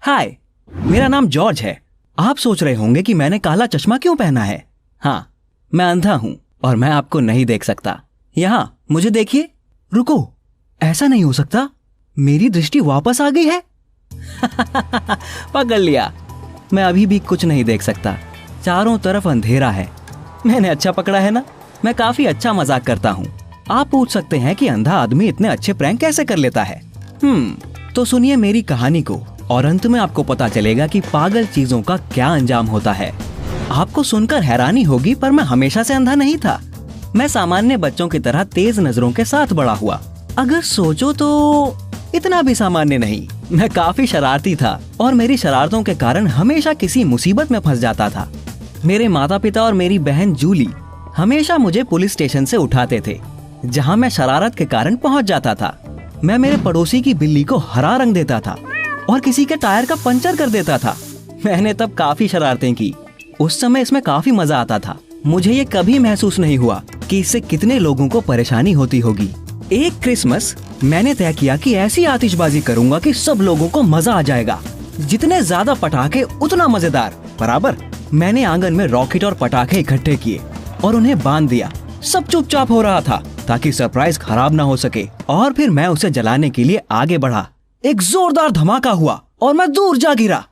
हाय, मेरा नाम जॉर्ज है। आप सोच रहे होंगे कि मैंने काला चश्मा क्यों पहना है। हाँ, मैं अंधा हूँ और मैं आपको नहीं देख सकता। यहाँ मुझे देखिए। रुको, ऐसा नहीं हो सकता, मेरी दृष्टि वापस आ गई है। पकड़ लिया। मैं अभी भी कुछ नहीं देख सकता, चारों तरफ अंधेरा है। मैंने अच्छा पकड़ा है ना? मैं काफी अच्छा मजाक करता हूँ। आप पूछ सकते हैं कि अंधा आदमी इतने अच्छे प्रैंक कैसे कर लेता है। तो सुनिए मेरी कहानी को और अंत में आपको पता चलेगा कि पागल चीजों का क्या अंजाम होता है। आपको सुनकर हैरानी होगी, पर मैं हमेशा से अंधा नहीं था। मैं सामान्य बच्चों की तरह तेज नजरों के साथ बड़ा हुआ। अगर सोचो तो इतना भी सामान्य नहीं। मैं काफी शरारती था और मेरी शरारतों के कारण हमेशा किसी मुसीबत में फंस जाता था। मेरे माता पिता और मेरी बहन जूली हमेशा मुझे पुलिस स्टेशन से उठाते थे, जहाँ मैं शरारत के कारण पहुँच जाता था। मैं मेरे पड़ोसी की बिल्ली को हरा रंग देता था और किसी के टायर का पंचर कर देता था। मैंने तब काफी शरारतें की। उस समय इसमें काफी मजा आता था। मुझे ये कभी महसूस नहीं हुआ कि इससे कितने लोगों को परेशानी होती होगी। एक क्रिसमस मैंने तय किया कि ऐसी आतिशबाजी करूंगा कि सब लोगों को मजा आ जाएगा। जितने ज्यादा पटाखे उतना मजेदार। बराबर। मैंने आंगन में रॉकेट और पटाखे इकट्ठे किए और उन्हें बांध दिया। सब चुपचाप हो रहा था ताकि सरप्राइज खराब ना हो सके। और फिर मैं उसे जलाने के लिए आगे बढ़ा। एक जोरदार धमाका हुआ और मैं दूर जा गिरा।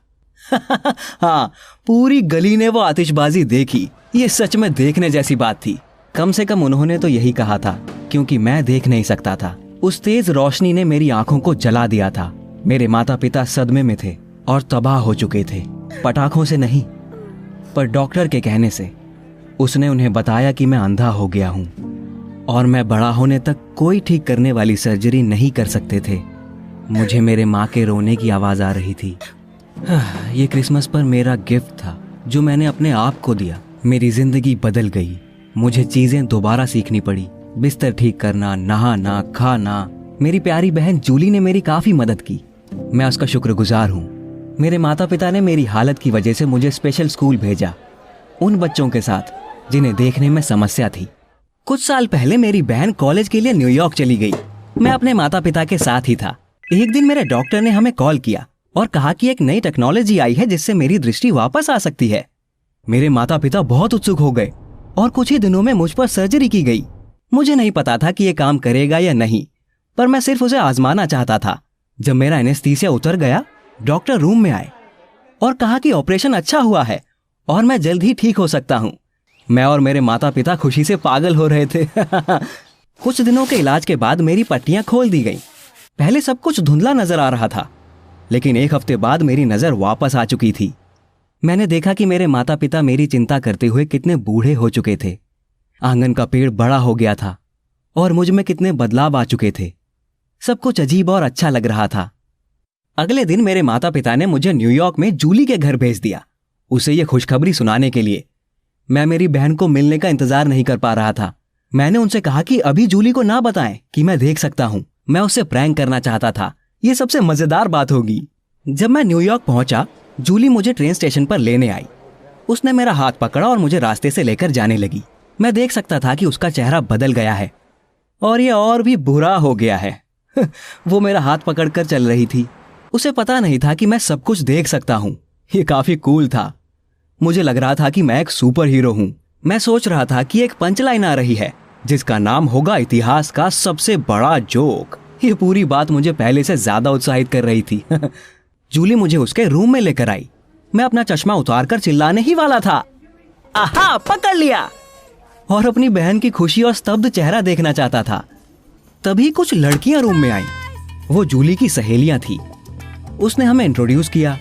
हाँ, पूरी गली ने वो आतिशबाजी देखी। ये सच में देखने जैसी बात थी। कम से कम उन्होंने तो यही कहा था, क्योंकि मैं देख नहीं सकता था। उस तेज रोशनी ने मेरी आंखों को जला दिया था। मेरे माता पिता सदमे में थे और तबाह हो चुके थे। पटाखों से नहीं, पर डॉक्टर के कहने से। उसने उन्हें बताया कि मैं अंधा हो गया हूँ और मैं बड़ा होने तक कोई ठीक करने वाली सर्जरी नहीं कर सकते थे। मुझे मेरे माँ के रोने की आवाज आ रही थी। ये क्रिसमस पर मेरा गिफ्ट था जो मैंने अपने आप को दिया। मेरी जिंदगी बदल गई। मुझे चीजें दोबारा सीखनी पड़ी। बिस्तर ठीक करना, नहाना, खाना। मेरी प्यारी बहन जूली ने मेरी काफी मदद की। मैं उसका शुक्रगुजार हूँ। मेरे माता पिता ने मेरी हालत की वजह से मुझे स्पेशल स्कूल भेजा, उन बच्चों के साथ जिन्हें देखने में समस्या थी। कुछ साल पहले मेरी बहन कॉलेज के लिए न्यूयॉर्क चली गई। मैं अपने माता पिता के साथ ही था। एक दिन मेरे डॉक्टर ने हमें कॉल किया और कहा कि एक नई टेक्नोलॉजी आई है जिससे मेरी दृष्टि वापस आ सकती है। मेरे माता पिता बहुत उत्सुक हो गए और कुछ ही दिनों में मुझ पर सर्जरी की गई। मुझे नहीं पता था कि ये काम करेगा या नहीं, पर मैं सिर्फ उसे आजमाना चाहता था। जब मेरा एनेस्थीसिया उतर गया, डॉक्टर रूम में आए और कहा कि ऑपरेशन अच्छा हुआ है और मैं जल्द ही ठीक हो सकता हूँ। मैं और मेरे माता पिता खुशी से पागल हो रहे थे। कुछ दिनों के इलाज के बाद मेरी पट्टियां खोल दी गई। पहले सब कुछ धुंधला नजर आ रहा था, लेकिन एक हफ्ते बाद मेरी नजर वापस आ चुकी थी। मैंने देखा कि मेरे माता पिता मेरी चिंता करते हुए कितने बूढ़े हो चुके थे। आंगन का पेड़ बड़ा हो गया था और मुझ में कितने बदलाव आ चुके थे। सब कुछ अजीब और अच्छा लग रहा था। अगले दिन मेरे माता पिता ने मुझे न्यूयॉर्क में जूली के घर भेज दिया, उसे ये खुशखबरी सुनाने के लिए। मैं मेरी बहन को मिलने का इंतजार नहीं कर पा रहा था। मैंने उनसे कहा कि अभी जूली को ना बताएं कि मैं देख सकता हूं। मैं उससे प्रैंक करना चाहता था। ये सबसे मजेदार बात होगी। जब मैं न्यूयॉर्क पहुंचा, जूली मुझे ट्रेन स्टेशन पर लेने आई। उसने मेरा हाथ पकड़ा और मुझे रास्ते से लेकर जाने लगी। मैं देख सकता था कि उसका चेहरा बदल गया है और ये और भी बुरा हो गया है। वो मेरा हाथ पकड़कर चल रही थी। उसे पता नहीं था कि मैं सब कुछ देख सकता हूँ। ये काफी कूल था। मुझे लग रहा था कि मैं एक सुपर हीरो हूँ। मैं सोच रहा था कि एक पंचलाइन आ रही है जिसका नाम होगा इतिहास का सबसे बड़ा जोक। ये पूरी बात मुझे पहले से ज्यादा उत्साहित कर रही थी। जूली मुझे उसके रूम में लेकर आई। मैं अपना चश्मा उतारकर चिल्लाने ही वाला था, आहा, पकड़ लिया, और अपनी बहन की खुशी और स्तब्ध चेहरा देखना चाहता था। तभी कुछ लड़कियां रूम में आईं। वो जूली की सहेलियां थी। उसने हमें इंट्रोड्यूस किया।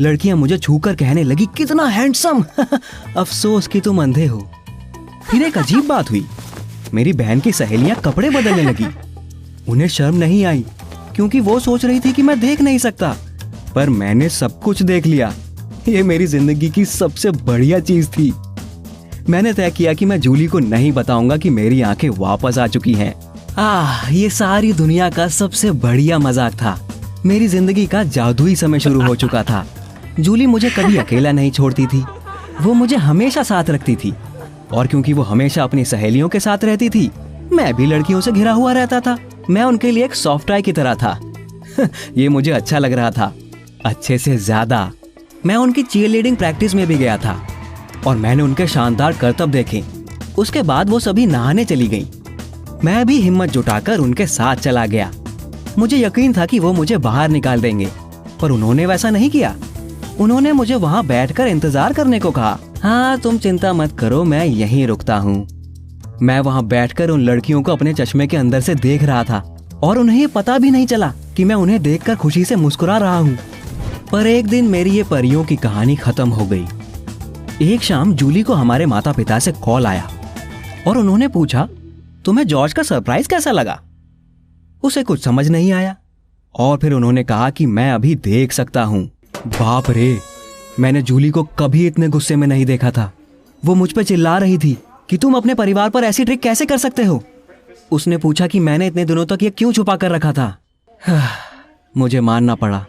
लड़कियां मुझे छूकर कहने लगी, कितना हैंडसम। अफसोस कि तुम अंधे हो। फिर एक अजीब बात हुई। मेरी बहन की सहेलियां कपड़े बदलने लगी। उन्हें शर्म नहीं आई क्योंकि वो सोच रही थी कि मैं देख नहीं सकता, पर मैंने सब कुछ देख लिया। ये मेरी जिंदगी की सबसे बढ़िया चीज थी। मैंने तय किया कि मैं जूली को नहीं बताऊंगा कि मेरी आंखें वापस आ चुकी हैं। ये सारी दुनिया का सबसे बढ़िया मजाक था। मेरी जिंदगी का जादुई समय शुरू हो चुका था। जूली मुझे कभी अकेला नहीं छोड़ती थी। वो मुझे हमेशा साथ रखती थी, और क्योंकि वो हमेशा अपनी सहेलियों के साथ रहती थी, मैं भी लड़कियों से घिरा हुआ रहता था। मैं उनके लिए एक सॉफ्ट टॉय की तरह था। ये मुझे अच्छा लग रहा था। अच्छे से ज्यादा। मैं उनकी चीयरलीडिंग प्रैक्टिस में भी गया था और मैंने उनके शानदार करतब देखे। उसके बाद वो सभी नहाने चली गईं। मैं भी हिम्मत जुटाकर उनके साथ चला गया। मुझे यकीन था कि वो मुझे बाहर निकाल देंगे, पर उन्होंने वैसा नहीं किया। उन्होंने मुझे वहां बैठकर इंतजार करने को कहा। हाँ, तुम चिंता मत करो, मैं यहीं रुकता हूँ। मैं वहां बैठकर उन लड़कियों को अपने चश्मे के अंदर से देख रहा था और उन्हें पता भी नहीं चला कि मैं उन्हें देखकर खुशी से मुस्कुरा रहा हूँ। पर एक दिन मेरी ये परियों की कहानी खत्म हो गई। एक शाम जूली को हमारे माता पिता से कॉल आया और उन्होंने पूछा, तुम्हें जॉर्ज का सरप्राइज कैसा लगा? उसे कुछ समझ नहीं आया और फिर उन्होंने कहा कि मैं अभी देख सकता हूँ। बाप रे, मैंने जूली को कभी इतने गुस्से में नहीं देखा था। वो मुझ पर चिल्ला रही थी कि तुम अपने परिवार पर ऐसी ट्रिक कैसे कर सकते हो। उसने पूछा कि मैंने इतने दिनों तक ये क्यों छुपा कर रखा था। मुझे मानना पड़ा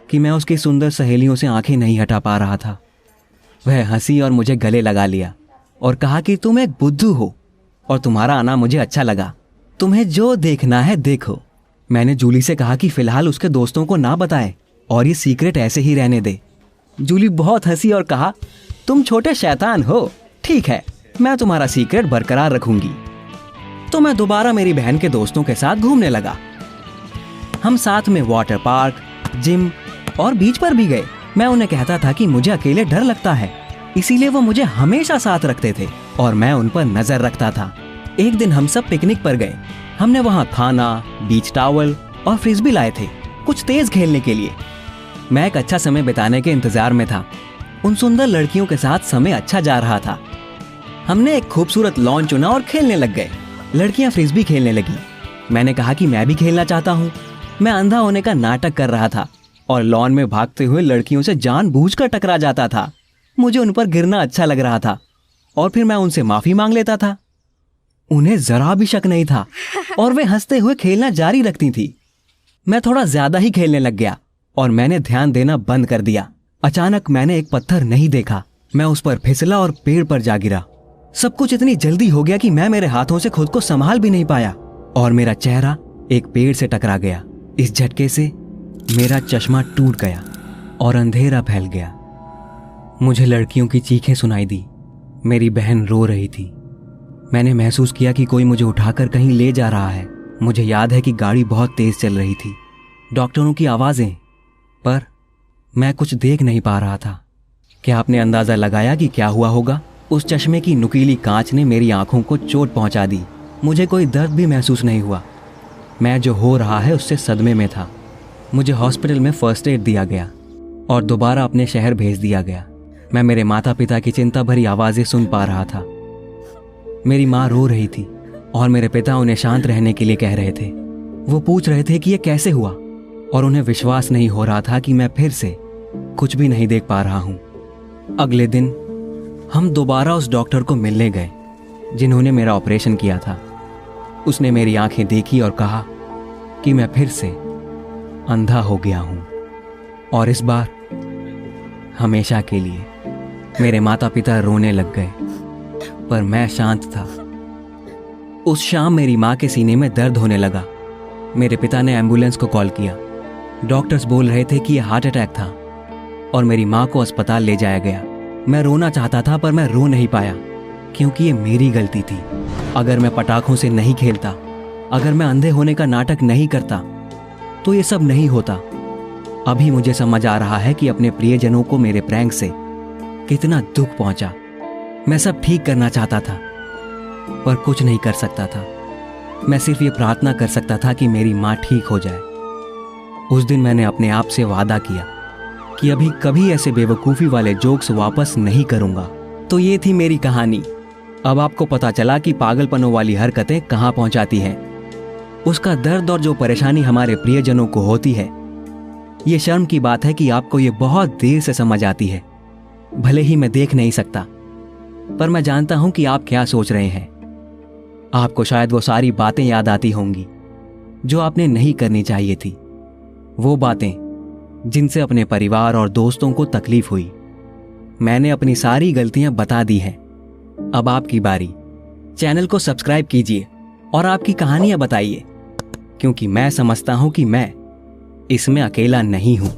कि मैं उसकी सुंदर सहेलियों से आंखें नहीं हटा पा रहा था। वह हंसी और मुझे गले लगा लिया और कहा कि तुम एक बुद्धू हो और तुम्हारा आना मुझे अच्छा लगा। तुम्हें जो देखना है देखो। मैंने जूली से कहा कि फिलहाल उसके दोस्तों को ना बताए और ये सीक्रेट ऐसे ही रहने दे। जूली बहुत हंसी और कहा, तुम छोटे शैतान हो, ठीक है, मैं तुम्हारा सीक्रेट बरकरार रखूंगी। तो मैं दोबारा मेरी बहन के दोस्तों के साथ घूमने लगा। हम साथ में वाटर पार्क, जिम और बीच पर भी गए। मैं उन्हें कहता था कि मुझे अकेले डर लगता है, इसीलिए वो मुझे हमेशा साथ रखते थे और मैं उन पर नजर रखता था। एक दिन हम सब पिकनिक पर गए। हमने वहाँ खाना, बीच टॉवल और फ्रिस्बी लाए थे, कुछ तेज खेलने के लिए। मैं एक अच्छा समय बिताने के इंतजार में था। उन सुंदर लड़कियों के साथ समय अच्छा जा रहा था। हमने एक खूबसूरत लॉन चुना और खेलने लग गए। लड़कियां फ्रिस्बी खेलने लगी। मैंने कहा कि मैं भी खेलना चाहता हूँ। मैं अंधा होने का नाटक कर रहा था और लॉन में भागते हुए लड़कियों से जानबूझकर टकरा जाता था। मुझे उन पर गिरना अच्छा लग रहा था और फिर मैं उनसे माफी मांग लेता था। उन्हें जरा भी शक नहीं था और वे हंसते हुए खेलना जारी रखती थी। मैं थोड़ा ज्यादा ही खेलने लग गया और मैंने ध्यान देना बंद कर दिया। अचानक मैंने एक पत्थर नहीं देखा। मैं उस पर फिसला और पेड़ पर जा गिरा। सब कुछ इतनी जल्दी हो गया कि मैं मेरे हाथों से खुद को संभाल भी नहीं पाया और मेरा चेहरा एक पेड़ से टकरा गया। इस झटके से मेरा चश्मा टूट गया और अंधेरा फैल गया। मुझे लड़कियों की चीखें सुनाई दी। मेरी बहन रो रही थी। मैंने महसूस किया कि कोई मुझे उठाकर कहीं ले जा रहा है। मुझे याद है कि गाड़ी बहुत तेज चल रही थी, डॉक्टरों की आवाजें, पर मैं कुछ देख नहीं पा रहा था। क्या आपने अंदाजा लगाया कि क्या हुआ होगा? उस चश्मे की नुकीली कांच ने मेरी आंखों को चोट पहुंचा दी। मुझे कोई दर्द भी महसूस नहीं हुआ। मैं जो हो रहा है उससे सदमे में था। मुझे हॉस्पिटल में फर्स्ट एड दिया गया और दोबारा अपने शहर भेज दिया गया। मैं मेरे माता पिता की चिंता भरी आवाजें सुन पा रहा था। मेरी माँ रो रही थी और मेरे पिता उन्हें शांत रहने के लिए कह रहे थे। वो पूछ रहे थे कि यह कैसे हुआ और उन्हें विश्वास नहीं हो रहा था कि मैं फिर से कुछ भी नहीं देख पा रहा हूं। अगले दिन हम दोबारा उस डॉक्टर को मिलने गए जिन्होंने मेरा ऑपरेशन किया था। उसने मेरी आंखें देखी और कहा कि मैं फिर से अंधा हो गया हूं और इस बार हमेशा के लिए। मेरे माता पिता रोने लग गए पर मैं शांत था। उस शाम मेरी माँ के सीने में दर्द होने लगा। मेरे पिता ने एम्बुलेंस को कॉल किया। डॉक्टर्स बोल रहे थे कि यह हार्ट अटैक था और मेरी माँ को अस्पताल ले जाया गया। मैं रोना चाहता था पर मैं रो नहीं पाया क्योंकि ये मेरी गलती थी। अगर मैं पटाखों से नहीं खेलता, अगर मैं अंधे होने का नाटक नहीं करता तो ये सब नहीं होता। अभी मुझे समझ आ रहा है कि अपने प्रियजनों को मेरे प्रैंक से कितना दुख पहुंचा। मैं सब ठीक करना चाहता था पर कुछ नहीं कर सकता था। मैं सिर्फ ये प्रार्थना कर सकता था कि मेरी माँ ठीक हो जाए। उस दिन मैंने अपने आप से वादा किया कि अभी कभी ऐसे बेवकूफ़ी वाले जोक्स वापस नहीं करूंगा। तो ये थी मेरी कहानी। अब आपको पता चला कि पागलपनों वाली हरकतें कहाँ पहुंचाती हैं। उसका दर्द और जो परेशानी हमारे प्रियजनों को होती है। ये शर्म की बात है कि आपको ये बहुत देर से समझ आती है। भले ही मैं देख नहीं सकता पर मैं जानता हूं कि आप क्या सोच रहे हैं। आपको शायद वो सारी बातें याद आती होंगी जो आपने नहीं करनी चाहिए थी। वो बातें जिनसे अपने परिवार और दोस्तों को तकलीफ हुई। मैंने अपनी सारी गलतियां बता दी हैं। अब आपकी बारी। चैनल को सब्सक्राइब कीजिए और आपकी कहानियां बताइए क्योंकि मैं समझता हूं कि मैं इसमें अकेला नहीं हूं।